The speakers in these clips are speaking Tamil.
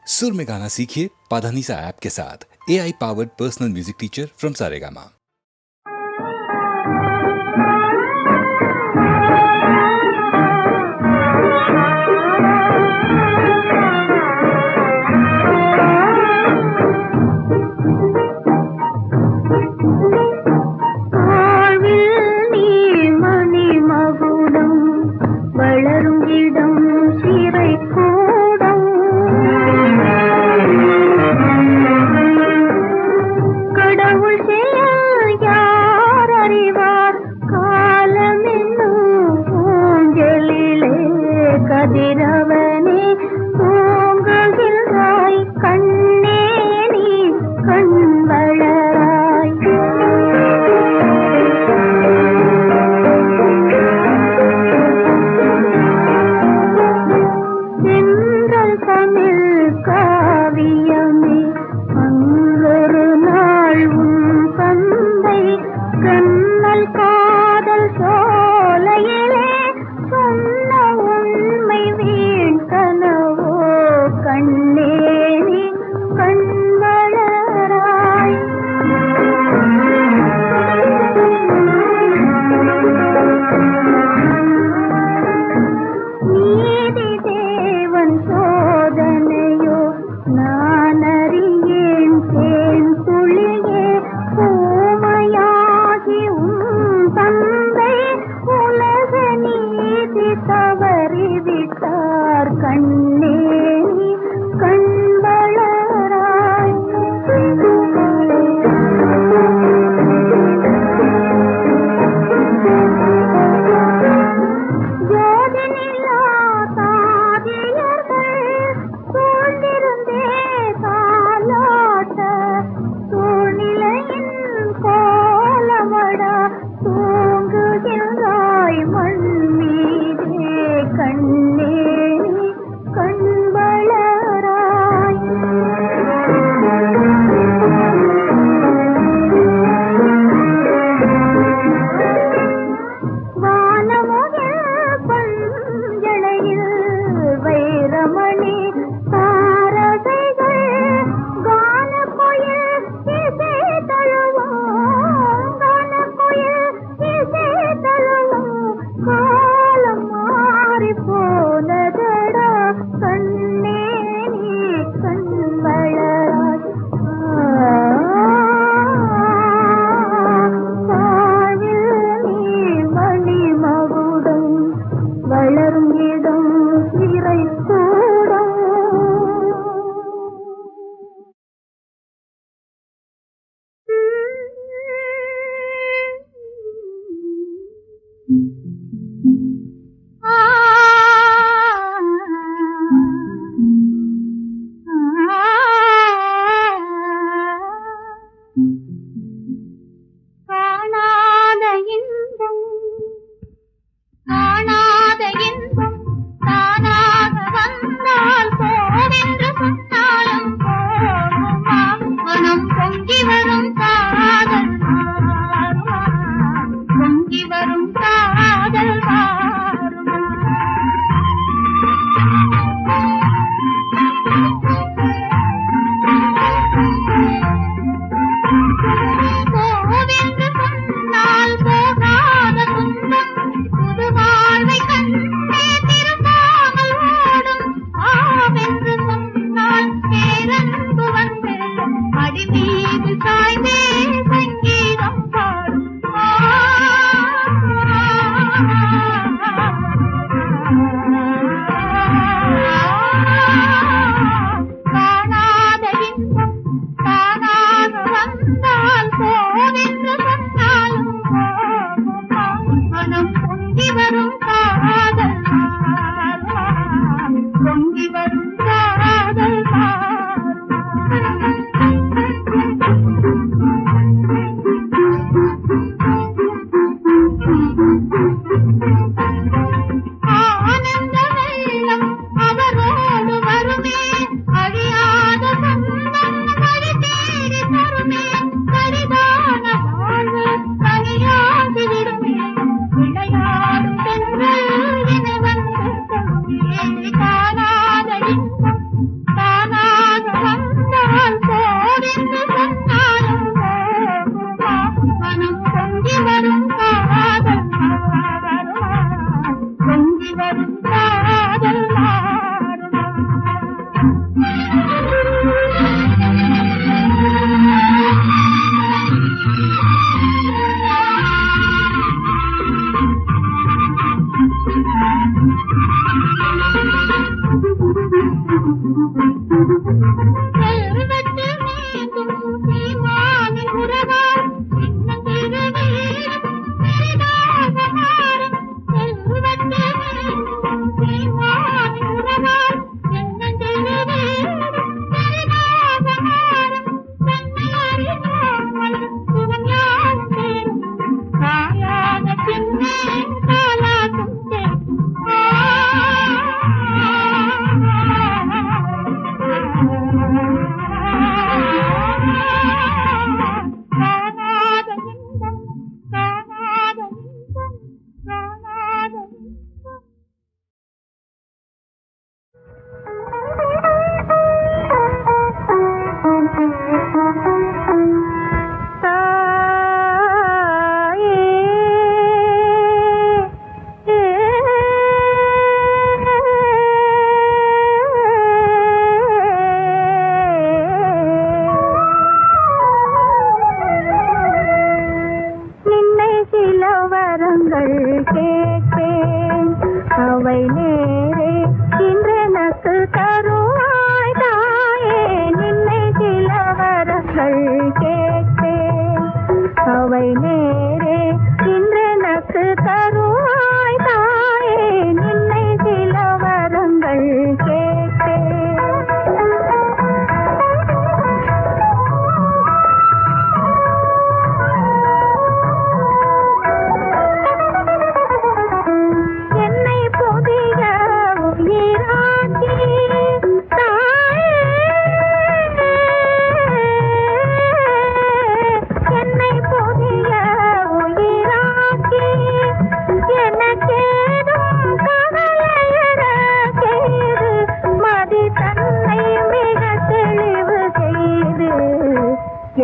सुर में गाना सीखिए पाधानीसा ऐप के साथ। AI powered personal music teacher from Saregama. கடவுள் செய்ய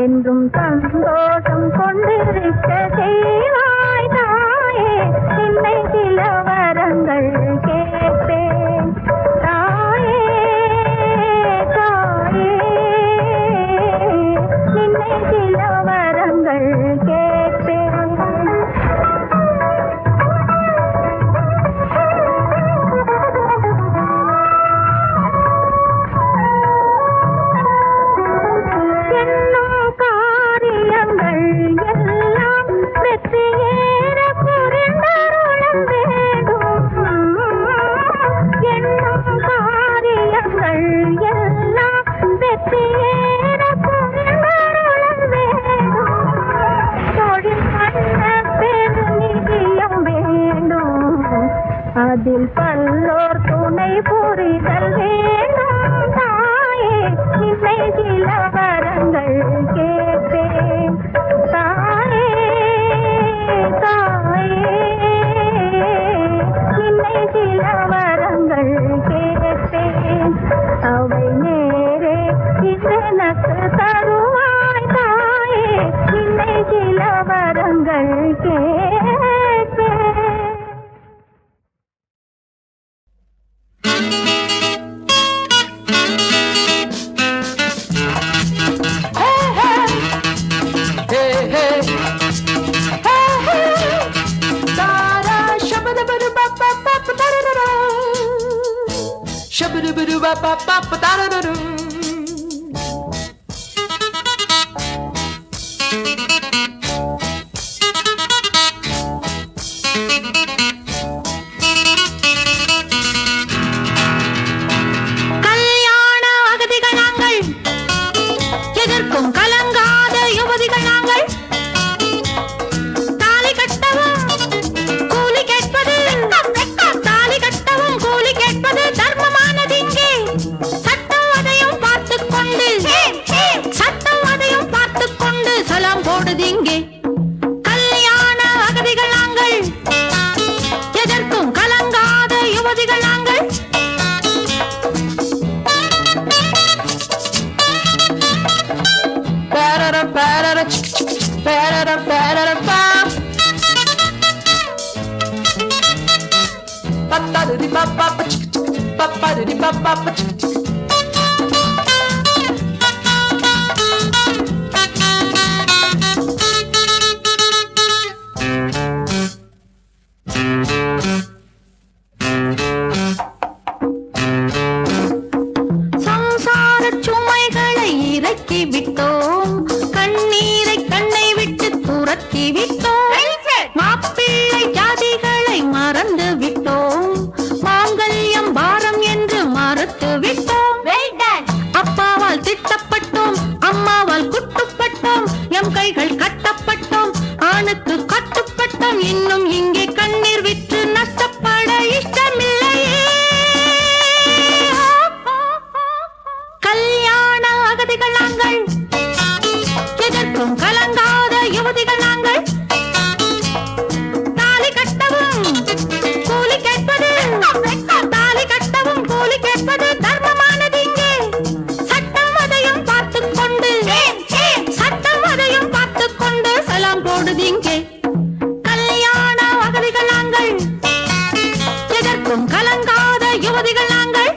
என்றும் சந்தோஷம் கொண்டிருக்க செய்வாய் தாயே, என்னை சில வரங்கள் கேட்பேன் தாயே, தாயே, என்னை சில வரங்கள் கேட்பேன். அதில் பல்லோர் துணை புரிதல் வேண்டும் தாயே, நின்னை சில வரங்கள் கேட்பேன் தாயே, தாயே, நின்னை சில வரங்கள் கேட்பேன். அவை நேரே இதனக்கு தருவாய் தாயே, நின்னை சில வரங்கள் கேட்பேன். கல்யாண அகதிகள் நாங்கள், எதற்கும் கலங்காத யுவதிகள் நாங்கள். தாலி கட்டவும் கூலி கேட்பது, தாலி கட்டவும் கூலி கேட்பது தர்மமானது இங்கே. சட்டம் அதையும் பார்த்துக் கொண்டு, சட்டம் அதையும் பார்த்துக் கொண்டு சலாம் போடுது இங்கே. கல்யாண அகதிகள் நாங்கள், எதற்கும் கலங்காத யுவதிகள் நாங்கள். சம்சார அகதிகள் நாங்கள், எதற்கும் கலங்காத யுவதிகள் நாங்கள். தாலி கட்டவும் கூலி கேட்பது, தாலி கட்டவும் கூலி கேட்பது தர்மமானது இங்கே. சட்டம் அதையும் பார்த்துக் கொண்டு, சட்டம் அதையும் பார்த்துக் கொண்டு சலாம் போடுது இங்கே. கல்யாண அகதிகள் நாங்கள், எதற்கும் கலங்காத யுவதிகள் நாங்கள்.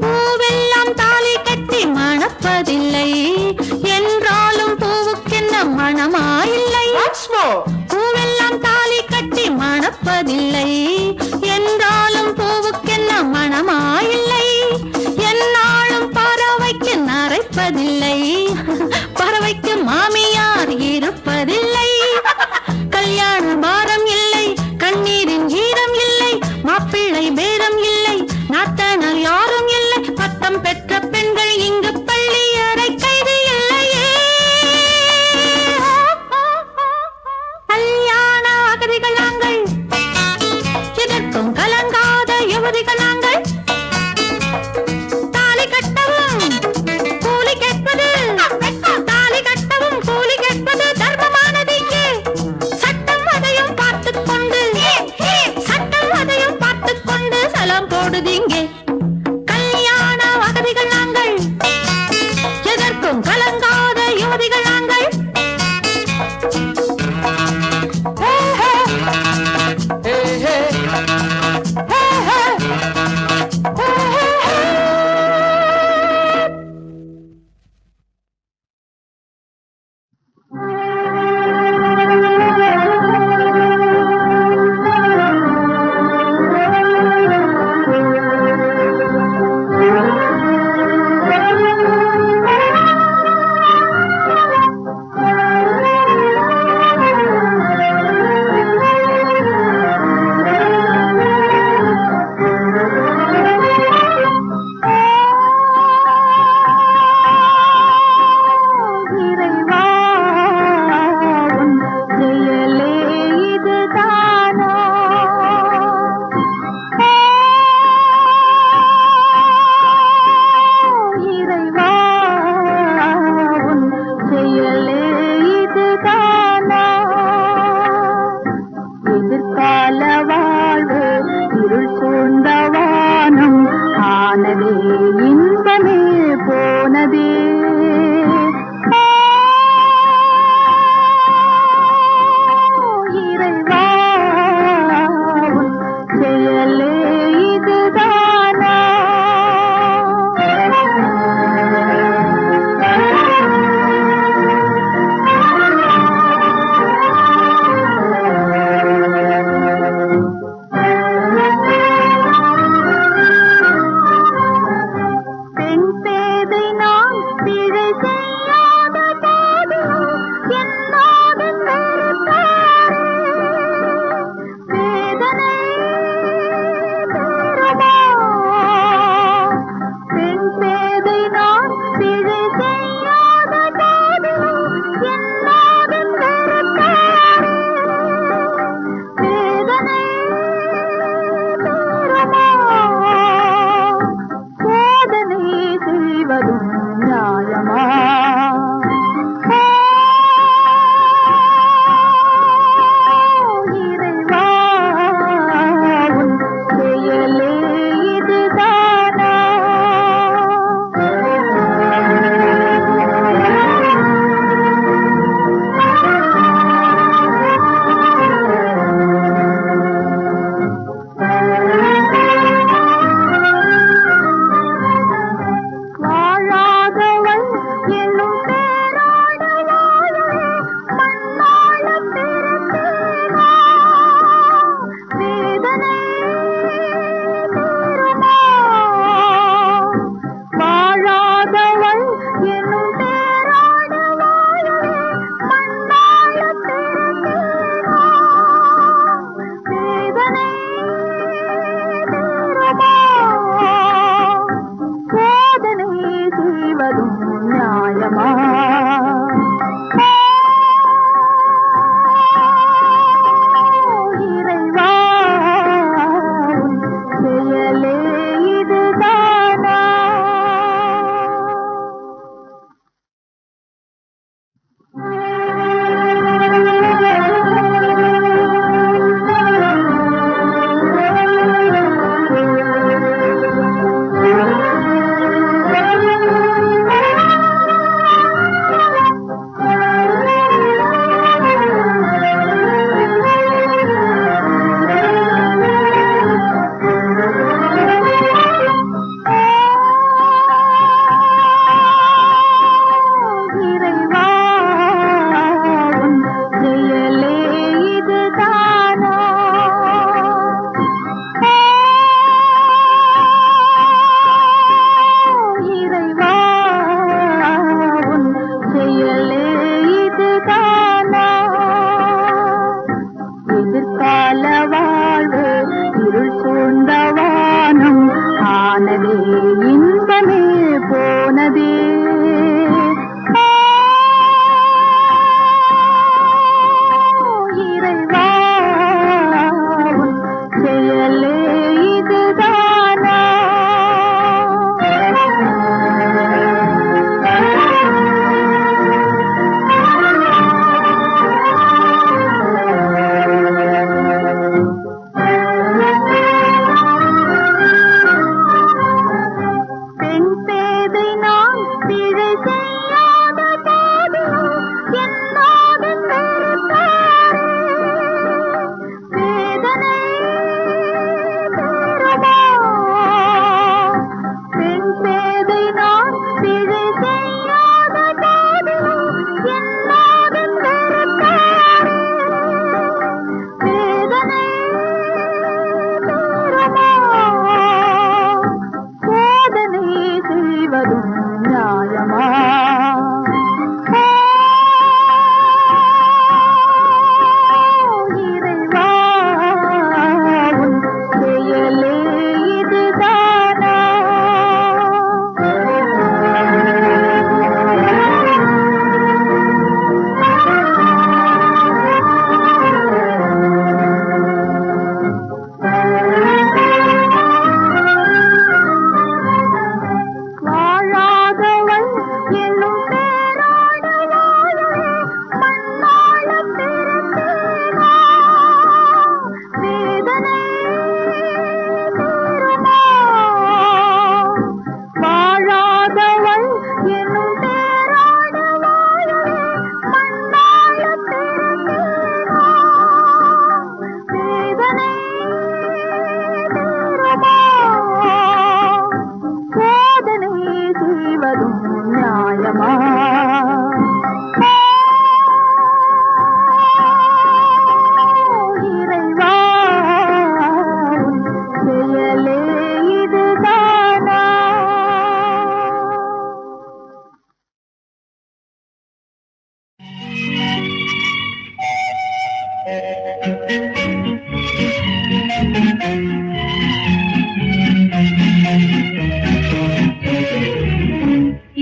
பூவெல்லாம் தாலி கட்டி மணப்பதில்லை, என்றாலும் பூவுக்கென்ன மணமாயில்லை. பூவெல்லாம் தாலி கட்டி மணப்பதில்லை, என்றாலும் பூவுக்கென்ன மணமாயில்லை. என்னாலும் பறவைக்கு நரைப்பதில்லை, பறவைக்கு மாமியார் இருப்பதில்லை. கல்யாண பாரம் இல்லை, கண்ணீரின் ஈரம் இல்லை, மாப்பிள்ளை பேரம் இல்லை, நாத்தனார் யாரும் இல்லை. பட்டம் பெற்ற பெண்கள் இங்கு பள்ளி அறை கைது இல்லையே. கல்யாண அகதிகள் நாங்கள், எதற்கும் கலங்காத யுவதிகள் நாங்கள். தாலி கட்டவும் கூலி கேட்பது, தாலி கட்டவும் கூலி கேட்பது தர்மமானது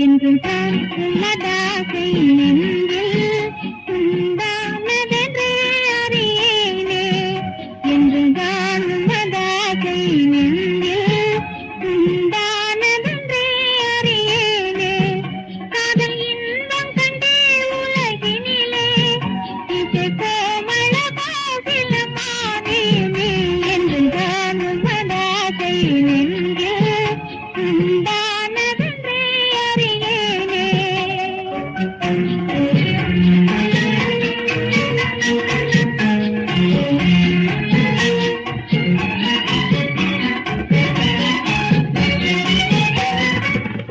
என்று தான் உள்ளதாசை நெஞ்சில் உண்டானதென்றே அறியேனே என்று தான் உள்ளதாசை நெஞ்சில் உண்டானதென்றே அறியேனே காதல் இன்பம் கண்டே உலகினிலே இசை கோமள கோகிலமானேனே என்று தான் உள்ளதாசை நெஞ்சில் உண்டானதென்றே அறியேனே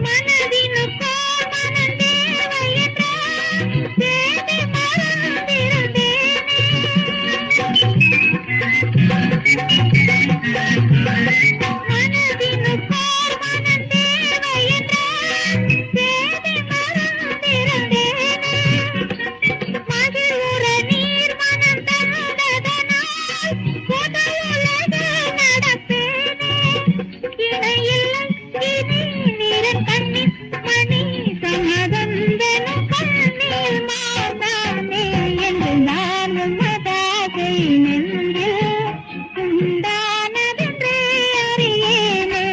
மனதினுக்கோர் மனம் தேவையென்றால் தேடி மறந்திருந்தேனே மனதினுக்கோர் மனம் தேவையென்றால் தேடி மறந்திருந்தேனே மகிழ்வுற நீர் மனம் தந்ததனால் முதலுலக நடப்பேனே இணையில்லை இனி நீரன் கண்ணின் மணி சமதந்தனும் கண்ணீர் மாதானே என்று நான் உம்மதாகை நெஞ்சில் உண்டானதென்றே அறியேனே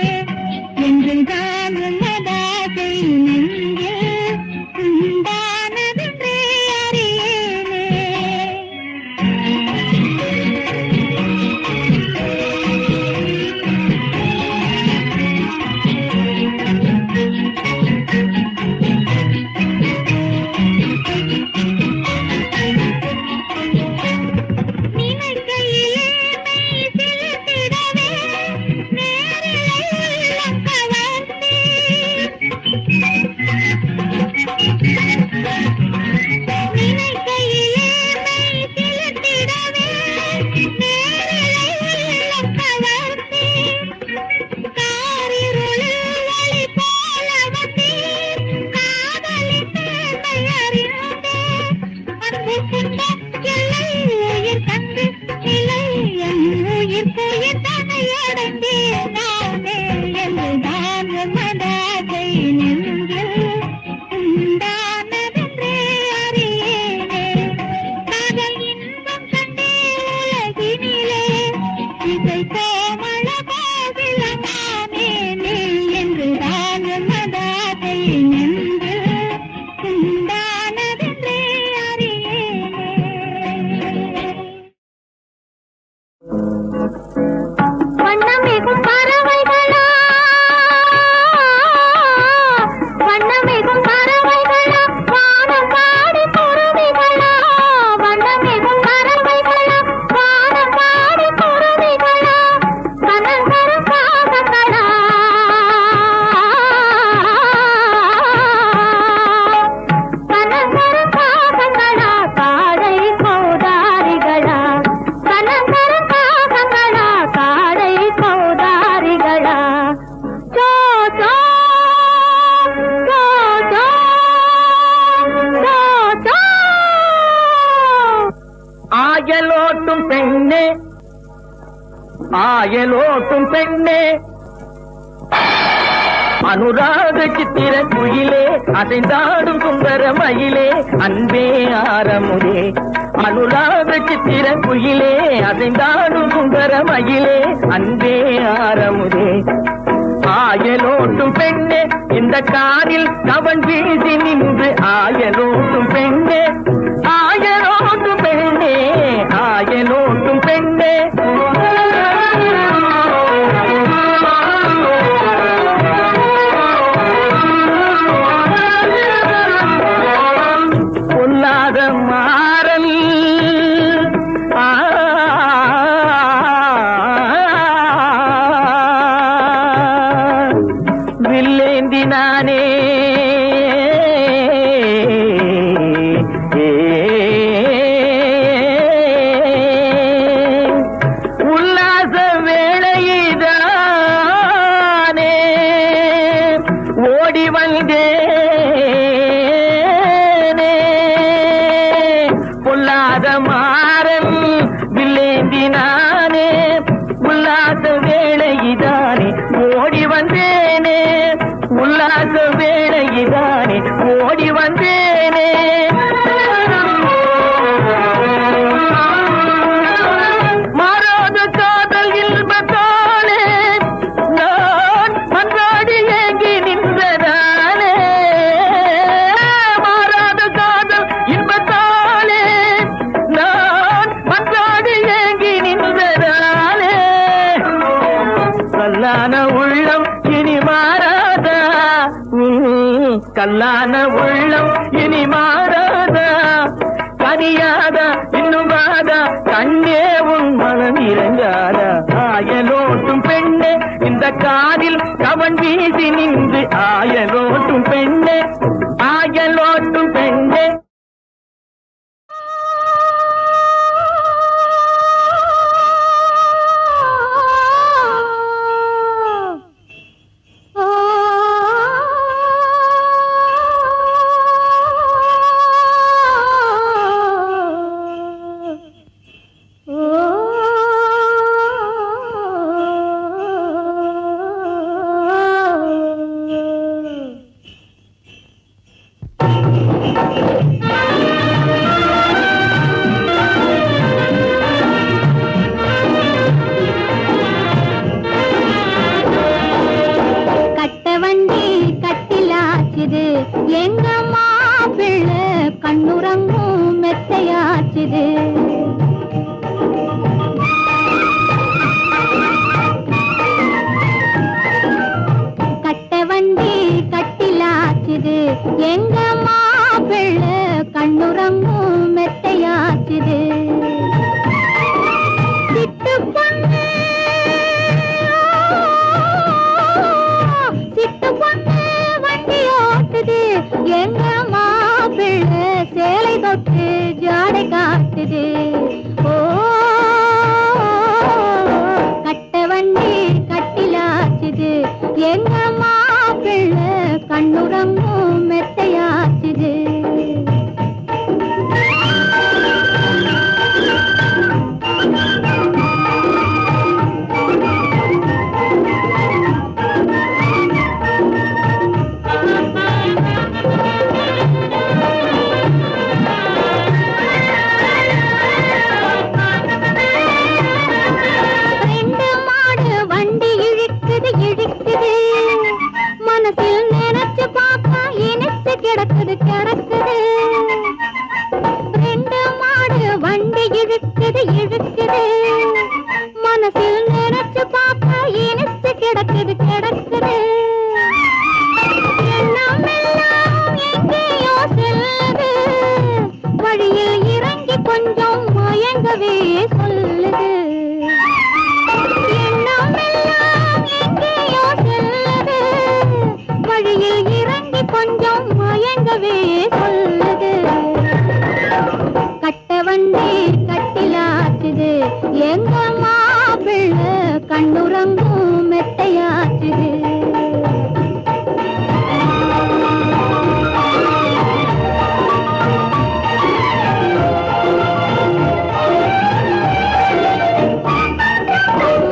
என்று நான் உம்மதாகை நெஞ்சில் உண்டானதென்றே அறியேனே நினைக்கையிலே மெய் சிலிர்த்திடவே நேரிலே உள்ளம் கவர்ந்தேன் நினைக்கையிலே மெய் சிலிர்த்திடவே நேரிலே உள்ளம் கவர்ந்தேன் காரிருளில் ஒளி போல வந்தேன் காதலின் மேன்மை அறிந்தேன் அன்பு கொண்ட எல்லை உயிர் தந்து நிலை என் உயிர் போயிர் தன்னை அடைந்தேன் நானே என்றுதான் உம்மதாகை நெஞ்சில் உண்டானதென்றே அறியேனே காதல் இன்பம் கண்டே உலகினிலே இசை கோமள கோகிலமானேனே என்றுதான் உம்மதாகை நெஞ்சில் உண்டானதென்றே அறியேனே வண்ணமிகும் பறவைகளா வண்ணமிகும் பறவைகளா வானம் பாடி குருவிகளா வண்ணமிகும் பறவைகளா வானம் பாடி குருவிகளா கனகரும் காகங்களா கனகரும் காகங்களா காடை கௌதாரிகளா கனகரும் காகங்களா காடை கௌதாரிகளா சோ சோ சோ சோ சோ சோ ஆயலோட்டும் பெண்ணே ஆயலோட்டும் பெண்ணே அனுராக சித்திர குயிலே அசைந்தாடும் சுந்தர மயிலே அன்பே ஆரமுதே அனுராக சித்திர குயிலே அசைந்தாடும் சுந்தர மயிலே அன்பே ஆரமுதே ஆயலோட்டும் பெண்ணே இந்த காரில் கவன் வீசி நின்று ஆயலோட்டும் பெண்ணே ஆயலோட்டும் பெண்ணே ஆயலோட்டும் பெண்ணே பொல்லாத மாறல் வில்லேந்தினானே உல்லாச வேளையிதானே ஓடி வந்தேனே பொல்லாத மாறல் நானே உல்லாச வேளையிதானே ஓடி வந்தேனே உல்லாச வேளையிதானே ஓடி வந்தேனே மாறாத காதல் இன்பத்தானே நான் மன்றாடி ஏங்கி நின்றதானே மாறாத காதல் இன்பத்தானே நான் மன்றாடி ஏங்கி நின்றதானே கல்லான உள்ளம் இனி மாறாதா கல்லான உள்ளம் இனி மாறாதா கனியாதா இன்னுமாதா கண்ணே உன் மனம் இறங்காதா ஆயலோட்டும் பெண்ணே இந்த காதில் கவன் வீசி நின்று ஆயலோட்டும் பெண்ணே ஆயலோட்டும் பெண்ணே எங்க மாப்பிள்ளை கண்ணுறங்கும் மெத்தையாச்சுது கட்ட வண்டி கட்டிலாச்சுது எங்க மாப்பிள்ளை கண்ணுறங்கும் மெத்தையாச்சுது சிட்டு பொண்ணு சிட்டு பொண்ணு எங்க மாப்பிள்ளை சேலை தொட்டு ஜாடை காட்டுது ஓ கட்ட வண்டி கட்டிலாச்சுது எங்க மாப்பிள்ளை கண்ணுறங்கும் மெத்தையாச்சுது மனசில் நினைச்சு பார்த்தா இனிச்சு கிடக்குது கிடக்குது ரெண்டு மாடு வண்டி இழுக்குது இழுக்குது மனசில் நினைச்சு பார்த்தா இனிச்சு கிடக்குது கிடக்குது எண்ணம் எல்லாம் எங்கேயோ செல்லுது வழியில் இறங்கி கொஞ்சம் மயங்கவே சொல்லுது எண்ணம் எல்லாம் எங்கேயோ செல்லுது வழியில் இறங்கி கொஞ்சம் மயங்கவே சொல்லுது கட்ட வண்டி கட்டிலாச்சுது எங்க மாப்பிள்ளை கண்ணுறங்கும் மெத்தையாச்சுது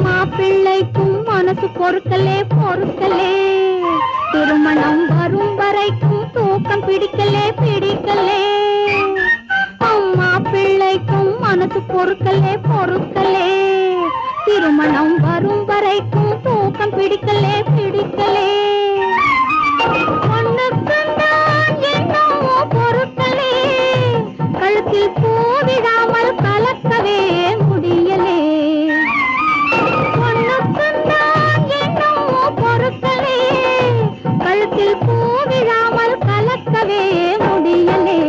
மாப்பிள்ளைக்கும் மனசு பொறுக்கலே பொறுக்கலே திருமணம் வரும் வரைக்கும் தூக்கம் பிடிக்கலே பிடிக்கலே அம்மா பிள்ளைக்கும் மனசு பொறுக்கலே பொறுக்கலே திருமணம் வரும் வரைக்கும் தூக்கம் பிடிக்கலே பிடிக்கலே பொண்ணுக்குந்தான் என்னவோ பொறுக்கலே கழுத்தில் பூவிடாமல் கலக்கவே முடியலே பொண்ணுக்குந்தான் என்னவோ பொறுக்கலே கழுத்தில் பூவிடாமல் கலக்கவே முடியலே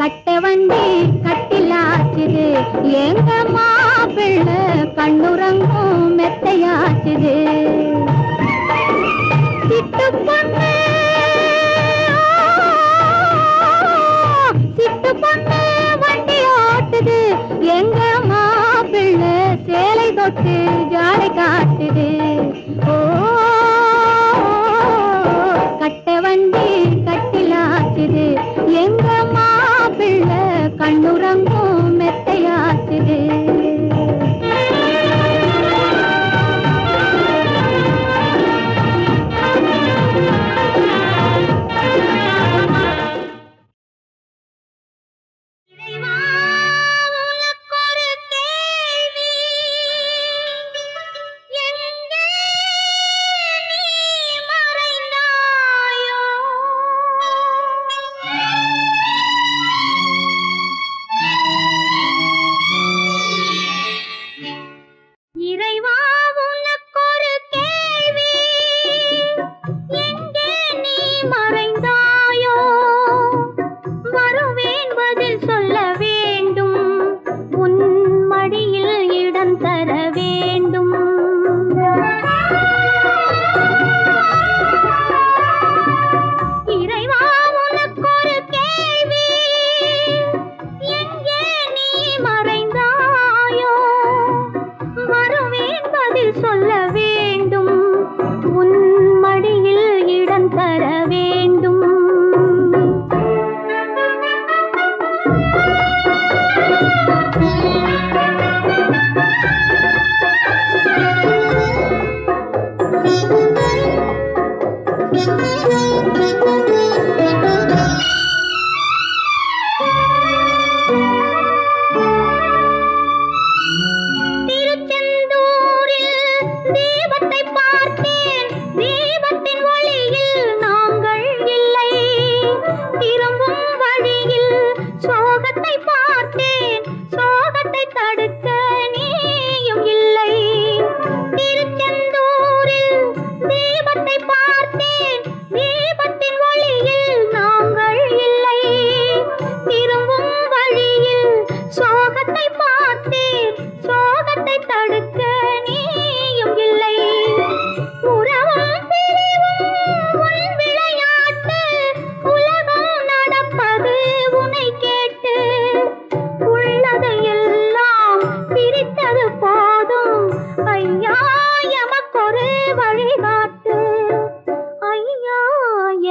கட்ட வண்டி கட்டிலாச்சுது எங்க மாப்பிள்ளை கண்ணுறங்கும் மெத்தையாச்சுது சிட்டு பொண்ணு சிட்டு பொண்ணு வண்டி ஓட்டுது எங்க மாப்பிள்ளை சேலை தொட்டு ஜாடை காட்டுது ஓ கட்ட வண்டி கட்டிலாச்சுது எங்க மாப்பிள்ளை கண்ணுறங்கும் மெத்தையாச்சு காட்டுது.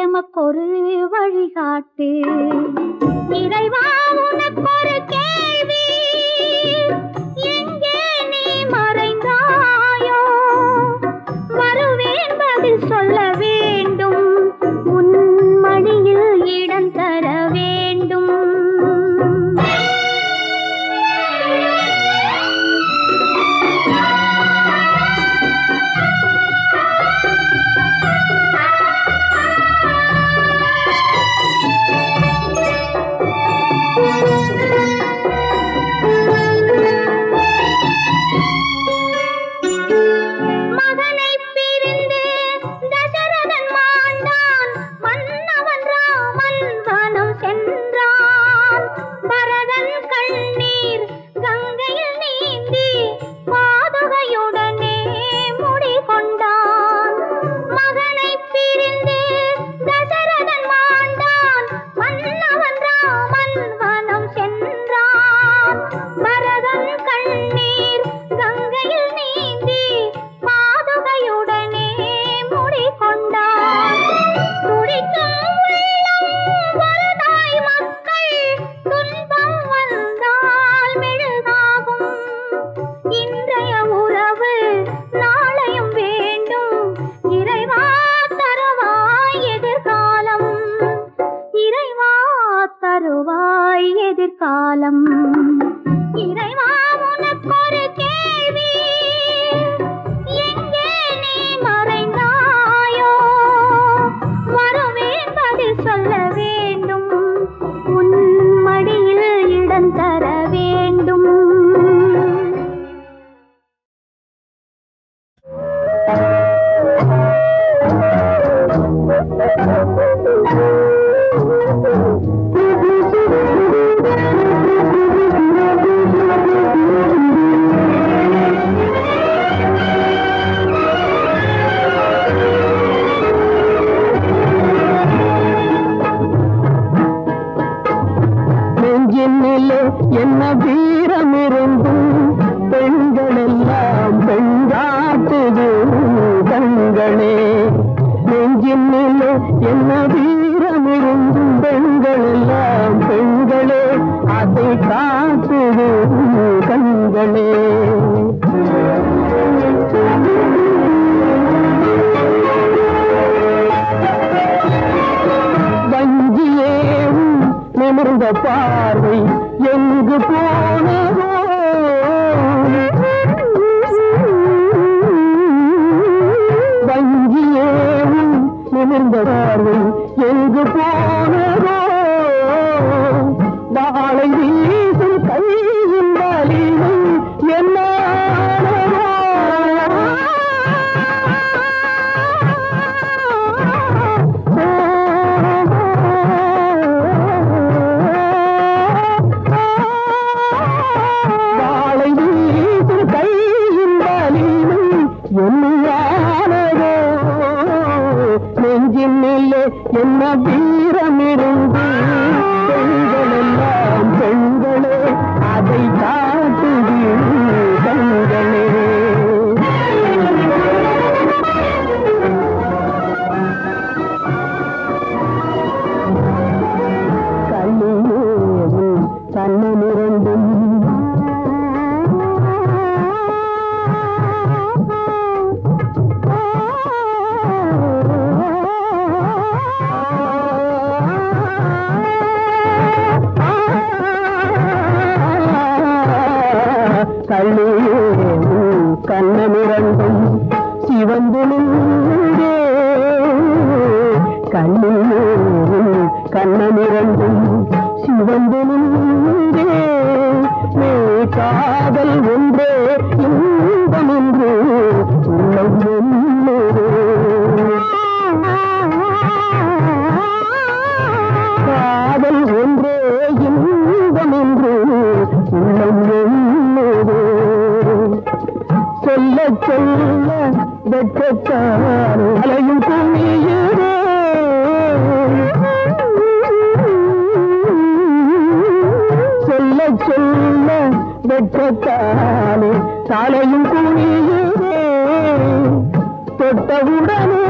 எமக்கொரு வழிகாட்டு. இறைவா உனக்கொரு கேள்வி, எங்கே நீ மறைந்தாயோ? வருவேன் பதில் சொல்ல வேண்டும், உன் மடியில் இடம் தர வேண்டும். எதிர்காலம். இறைவா உனக்கொரு கேள்வி, எங்கே நீ மறைந்தாயோ? வருவேன் பதில் சொல்ல வேண்டும், உன் மடியில் இடம் தர வேண்டும். என்ன வீரம் இருந்தும் பெண்கள் எல்லாம் பெண்காட்டுது கண்களே. நெஞ்சினிலே என்ன வீரம் இருந்தும் பெண்கள் எல்லாம் பெண்களே அதை காட்டுது நிமிர்ந்த பார்வை எங்கு போனதோ வங்கியேவும் நிமிர்ந்த பார்வை எங்கு போனதோ வாழை வீசும் கையின் வலிமை என்ன என்ன வீரமிருந்து பெண்கள் எல்லாம் பெண்களே அதை காட்டுது கண்களே கண்ணியேவும் கண்ணமிரண்டும் கண்ணீரும் கண்ணமிரண்டும் சிவந்து நின்றே கண்ணீரும் கண்ணமிரண்டும் சிவந்து நின்றே நீ காதல் ஒன்றே இன்பம் என்று உள்ளம் ஒன்றே காதல் ஒன்றே இன்பம் என்று உள்ளம் சொல்ல சொல்ல வெட்கத்தால் அலையும் குமியுதே சொல்ல சொல்ல வெட்கத்தாலே சாலையும் குமியுதே தொட்டவுடனே